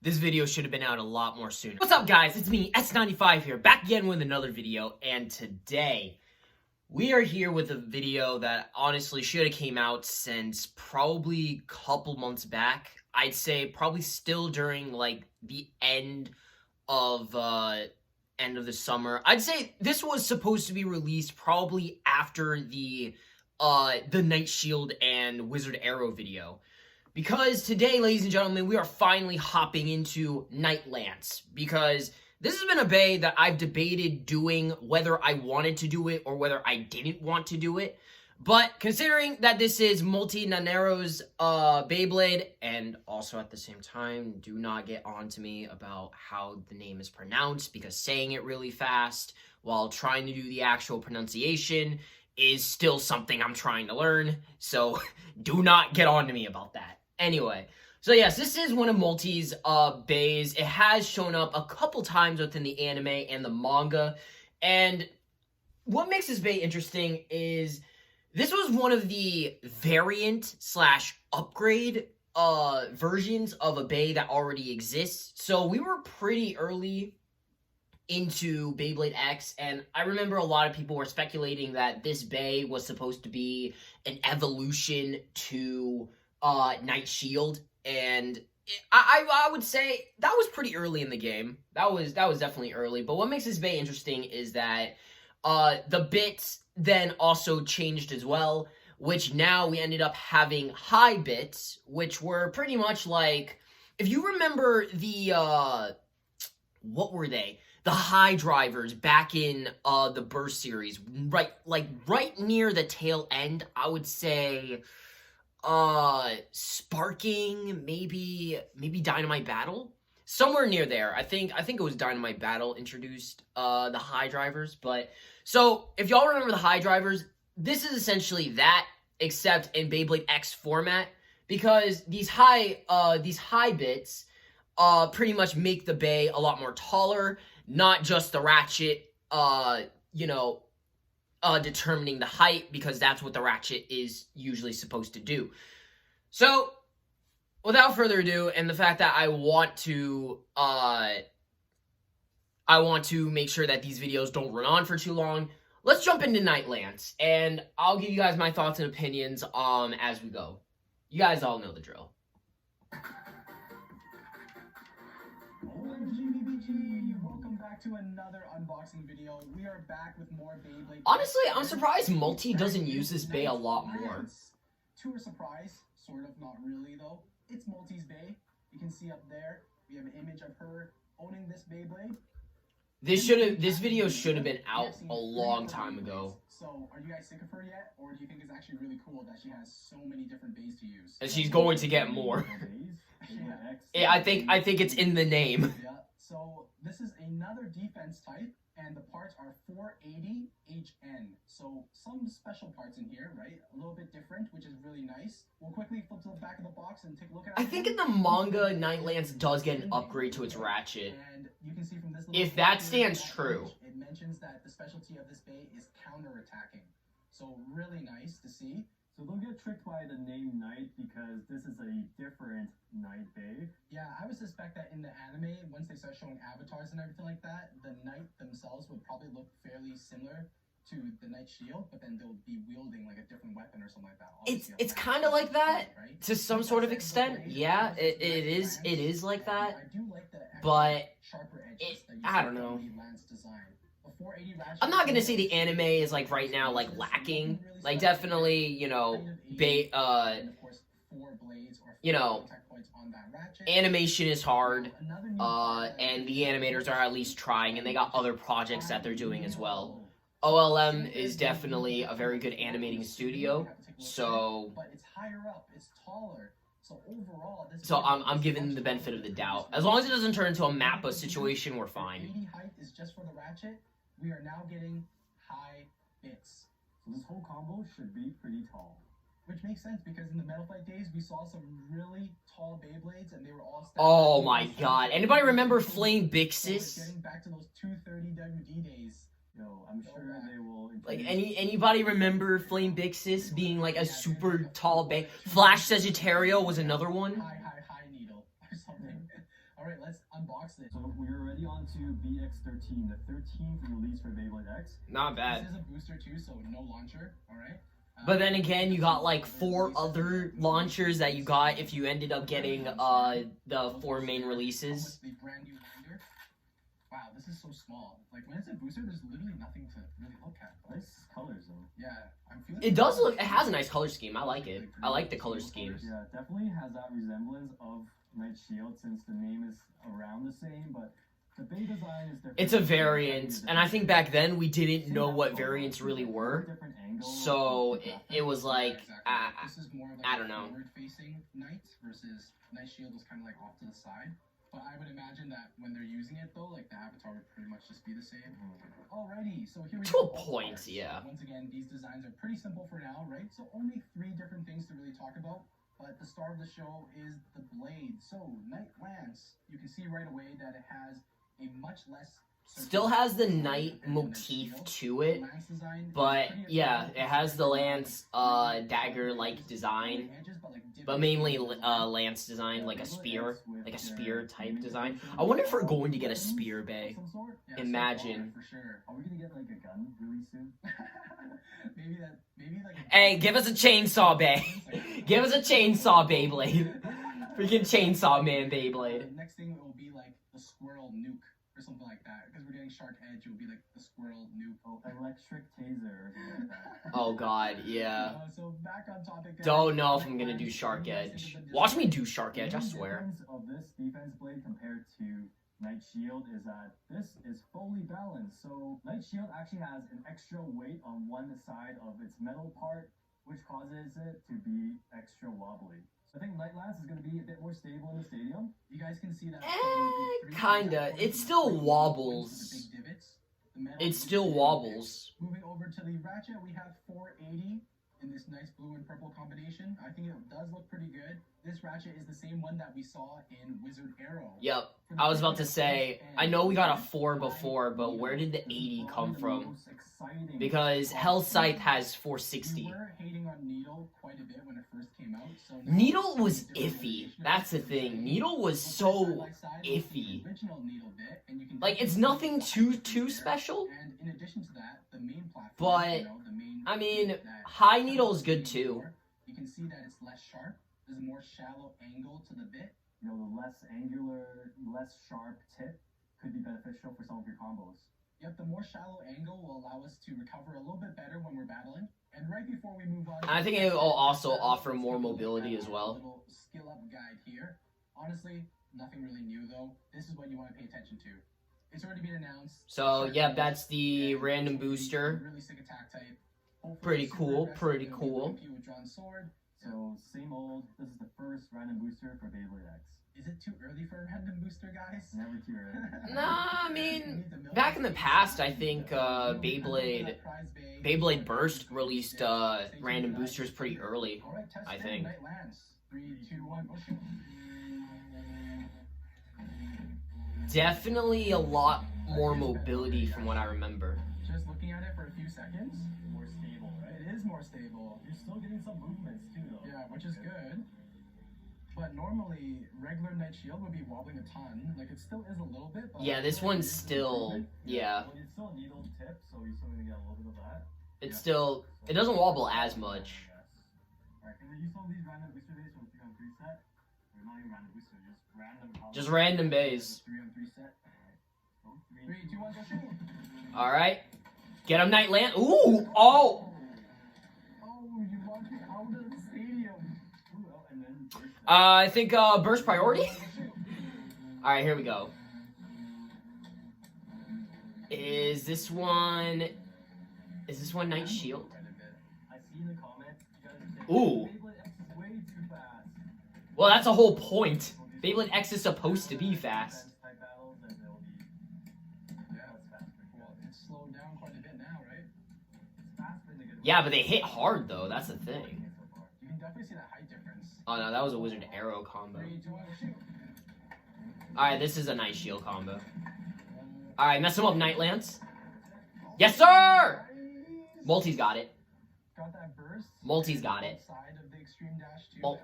This video should have been out a lot more sooner. What's up, guys? It's me, S95 here, back again with another video, and today we are here with a video that honestly should have came out since probably a couple months back. I'd say probably still during like the end of the summer. I'd say this was supposed to be released probably after the Night Shield and Wizard Arrow video. Because today, ladies and gentlemen, we are finally hopping into Nightlands. Because this has been a bay that I've debated doing whether I wanted to do it or whether I didn't want to do it. But considering that this is Multi-Nanero's Beyblade, and also at the same time, do not get on to me about how the name is pronounced, because saying it really fast while trying to do the actual pronunciation is still something I'm trying to learn. So do not get on to me about that. Anyway, so yes, this is one of Multi's bays. It has shown up a couple times within the anime and the manga. And what makes this bay interesting is this was one of the variant / upgrade versions of a bay that already exists. So we were pretty early into Beyblade X, and I remember a lot of people were speculating that this bay was supposed to be an evolution to Night Shield, and I would say that was pretty early in the game. That was definitely early. But what makes this bay interesting is that the bits then also changed as well, which now we ended up having high bits, which were pretty much like, if you remember the what were they? The high drivers back in the Burst series, right near the tail end, I would say Sparking, maybe Dynamite Battle, somewhere near there. I think it was Dynamite Battle introduced the high drivers. But so if y'all remember the high drivers, this is essentially that, except in Beyblade X format, because these high bits pretty much make the bay a lot more taller, not just the ratchet determining the height, because that's what the ratchet is usually supposed to do. So, without further ado, and the fact that I want to make sure that these videos don't run on for too long, let's jump into Nightlands, and I'll give you guys my thoughts and opinions as we go. You guys all know the drill. Welcome back to another unboxing video. We are back with more Beyblade. Honestly, I'm surprised Multi doesn't use this bay a lot more. To our surprise, sort of, not really though. It's Multi's bay. You can see up there, we have an image of her owning this Beyblade. This video should have been out a long time ago. So, are you guys sick of her yet? Or do you think it's actually really cool that she has so many different bays to use? And she's going to get more. Yeah, I think it's in the name. Yeah. So this is another defense type, and the parts are 480 HN. So some special parts in here, right? A little bit different, which is really nice. We'll quickly flip to the back of the box and take a look at it. I think in the manga, Nightlands does get an upgrade to its ratchet. And you can see from this, if that stands true. It mentions that the specialty of this bay is counter-attacking. So really nice to see. So don't get tricked by the name Knight, because this is a different Knight bay. Yeah, I would suspect that in the anime, once they start showing avatars and everything like that, the Knight themselves would probably look fairly similar to the Night Shield, but then they'll be wielding like a different weapon or something like that. It's kind of like that, right? To some sort of extent. Yeah, it is like that. I do like the but sharper edges I don't know. Design. I'm not gonna say the anime is like right now like lacking. Like definitely, animation is hard, and the animators are at least trying, and they got other projects that they're doing as well. OLM is definitely a very good animating studio, so it's higher up, it's taller. So I'm giving the benefit of the doubt. As long as it doesn't turn into a Mappa situation, we're fine. 80 height is just for the ratchet. We are now getting high bits. So this whole combo should be pretty tall. Which makes sense, because in the Metal Fight days, we saw some really tall Beyblades, and they were all... Oh my god. Anybody remember Flame Bixis? So getting back to those 230 WD days. Yo, I'm sure they will... Like, anybody remember Flame Bixis being like a super tall bay? Flash Sagittario was another one. High needle or something. All right, let's unbox this. So we're already on to BX13, the 13th release for Beyblade X. Not bad. This is a booster too, so no launcher. All right. But then again, you got like 4 other launchers that you got if you ended up getting the 4 main releases. The brand new binder. Wow, this is so small. Like when it's a booster, there's literally nothing to really look at. Nice colors though. Yeah, I'm feeling. It does look. It has a nice color scheme. I like it. I like the color scheme. Yeah, definitely has that resemblance of Night Shield since the name is around the same, but the big design is different. It's a variant, and I think back then we didn't know what variants really were. So it was like, this is more of like I don't know. Forward-facing Knight versus Night Shield was kind of like off to the side. But I would imagine that when they're using it though, like the avatar would pretty much just be the same. Alrighty, so here we To go. a point, yeah. Once again, these designs are pretty simple for now, right? So only 3 different things to really talk about. But the star of the show is the blade. So Knight Lance, you can see right away that it has a much less. Still has the knight motif to it, but yeah, it has the lance dagger-like design, but mainly lance design, like a spear type design. I wonder if we're going to get a spear bay. Imagine. Are we gonna get like a gun really soon? maybe like. Hey, give us a chainsaw bay. Give us a chainsaw Beyblade. Freaking chainsaw man Beyblade. Next thing will be like the squirrel nuke. Or something like that, because we're getting Shark Edge, it will be like the squirrel nuke. Oh, electric taser or something like that. Oh god, yeah. So back on topic. Don't know if I'm gonna do Shark Edge. Watch me do Shark Edge, I swear. The difference of this defense blade compared to Night Shield is that this is fully balanced. So Night Shield actually has an extra weight on one side of its metal part, which causes it to be extra wobbly. I think Night Lance is going to be a bit more stable in the stadium. You guys can see that. Kinda. It still wobbles. It still wobbles. Moving over to the ratchet, we have 480 in this nice blue and purple combination. I think it does look pretty good. This ratchet is the same one that we saw in Wizard Arrow. Yep. I was about to say, I know we got a 4 before, but where did the 80 come from? Because Hell Scythe has 460. We were hating on Needle quite a bit when it first came out. So Needle was iffy. That's the thing. Needle was so iffy. Like, it's nothing too special. And in addition to that, the main platform, but, I mean, High Needle is good too. You can see that it's less sharp. There's a more shallow angle to the bit. You know, the less angular, less sharp tip could be beneficial for some of your combos. Yep, the more shallow angle will allow us to recover a little bit better when we're battling. And right before we move on, I think it will also offer more mobility as well. Little skill up guide here. Honestly, nothing really new though. This is what you want to pay attention to. It's already been announced. So yeah, that's the random booster. Really sick attack type. Pretty cool. Pretty cool. With drawn sword. So same old. This is the first random booster for Beyblade X. Is it too early for a random booster, guys? Never too early. Nah, I mean, back in the past, I think Beyblade Burst released random boosters pretty early. I think. 3, 2, 1, go shoot. Definitely a lot more mobility from what I remember. Just looking at it for a few seconds. More stable, right? It is more stable. You're still getting some movements too, though. Yeah, which is good. But normally, regular Night Shield would be wobbling a ton. Like, it still is a little bit. But yeah, this one's still, yeah. Well, it's still a needle tip, so you're still going to get a little bit of that. It's still, it doesn't wobble as much. Alright, can we use some of these random booster bays from 3-on-3 set? Or not even random booster, just random bays. 3-on-3 set. 3, 2, 1, go shoot. Alright. Get him, Night Land. Ooh! Oh! Oh, you walked it out of the stadium. I think burst priority. All right, here we go. Is this one Night Shield? I see the comment. Ooh. Beyblade X is way too fast. Well, that's a whole point. Beyblade X is supposed to be fast. It's slowed down quite a bit now, right? Yeah, but they hit hard though. That's the thing. You can definitely see that height difference. Oh no, that was a Wizard Arrow combo. 3, 2, 1, shoot. Alright, this is a Night Shield combo. Alright, mess him up, Night Lance. Yes, sir! Multi's got it. Got that burst. Multi's got it. Side of the extreme dash too.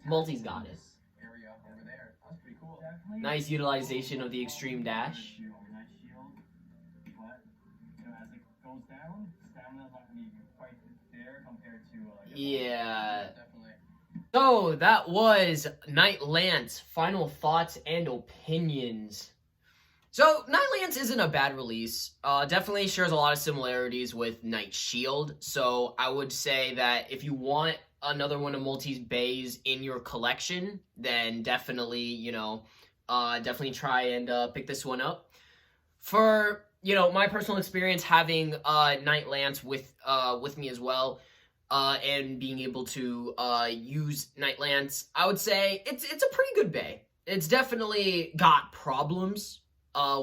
Multi's got it. Area over there. That's pretty cool. Definitely. Nice utilization of the extreme dash. Night shield, but as it goes down, stamina's not gonna be quite there compared to. Yeah. Definitely. So that was Night Lance. Final thoughts and opinions. So Night Lance isn't a bad release. Definitely shares a lot of similarities with Night Shield. So I would say that if you want another one of Multi's bays in your collection, then definitely, definitely try and pick this one up. For, my personal experience having Night Lance with me as well, and being able to use Night Lance, I would say it's a pretty good bay. It's definitely got problems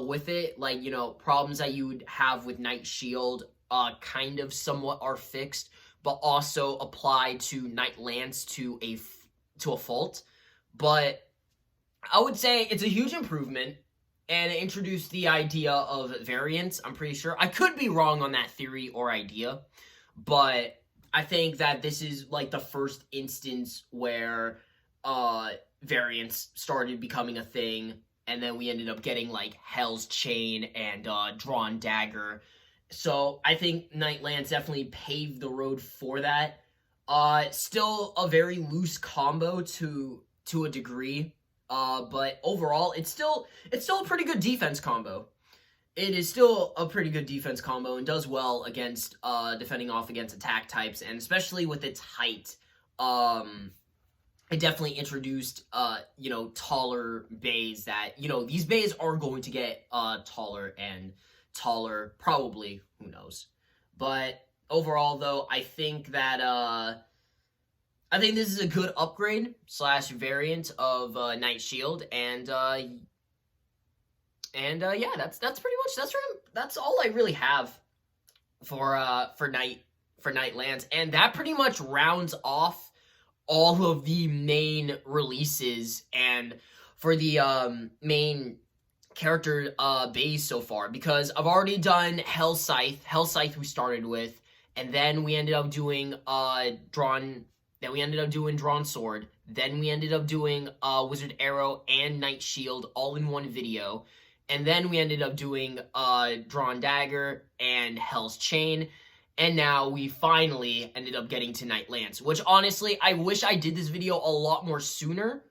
with it, like, problems that you would have with Night Shield kind of somewhat are fixed, but also apply to Night Lance to a fault. But I would say it's a huge improvement, and it introduced the idea of variants, I'm pretty sure. I could be wrong on that theory or idea, but I think that this is like the first instance where variants started becoming a thing, and then we ended up getting like Hell's Chain and Drawn Dagger. So I think Night Lance definitely paved the road for that. Still a very loose combo to a degree, but overall it's still a pretty good defense combo. It is still a pretty good defense combo and does well against defending off against attack types, and especially with its height. It definitely introduced taller bays that, these bays are going to get taller and taller, probably, who knows. But overall though, I think that I think this is a good upgrade / variant of Night Shield, and yeah, that's pretty much that's all I really have for Night Lance, and that pretty much rounds off all of the main releases and for the main character base so far, because I've already done Hell Scythe we started with, and then we ended up doing Drawn Sword, then we ended up doing Wizard Arrow and Night Shield all in one video, and then we ended up doing Drawn Dagger and Hell's Chain, and now we finally ended up getting to Night Lance, which honestly, I wish I did this video a lot more sooner,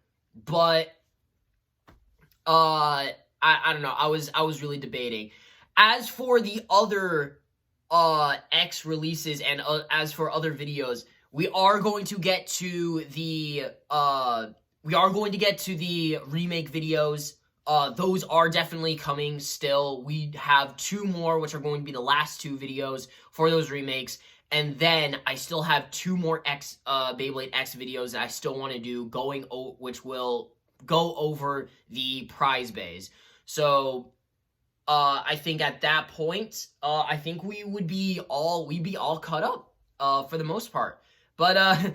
but I don't know, I was really debating. As for the other X releases and as for other videos, we are going to get to the remake videos. Those are definitely coming still. We have 2 more, which are going to be the last 2 videos for those remakes. And then I still have 2 more Beyblade X videos that I still want to do, which will go over the prize bays. So, I think at that point, I think we'd be all caught up, for the most part. But,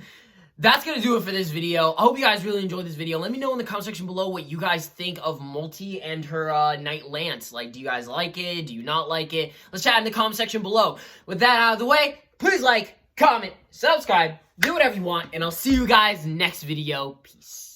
that's going to do it for this video. I hope you guys really enjoyed this video. Let me know in the comment section below what you guys think of Multi and her Night Lance. Like, do you guys like it? Do you not like it? Let's chat in the comment section below. With that out of the way, please like, comment, subscribe, do whatever you want, and I'll see you guys next video. Peace.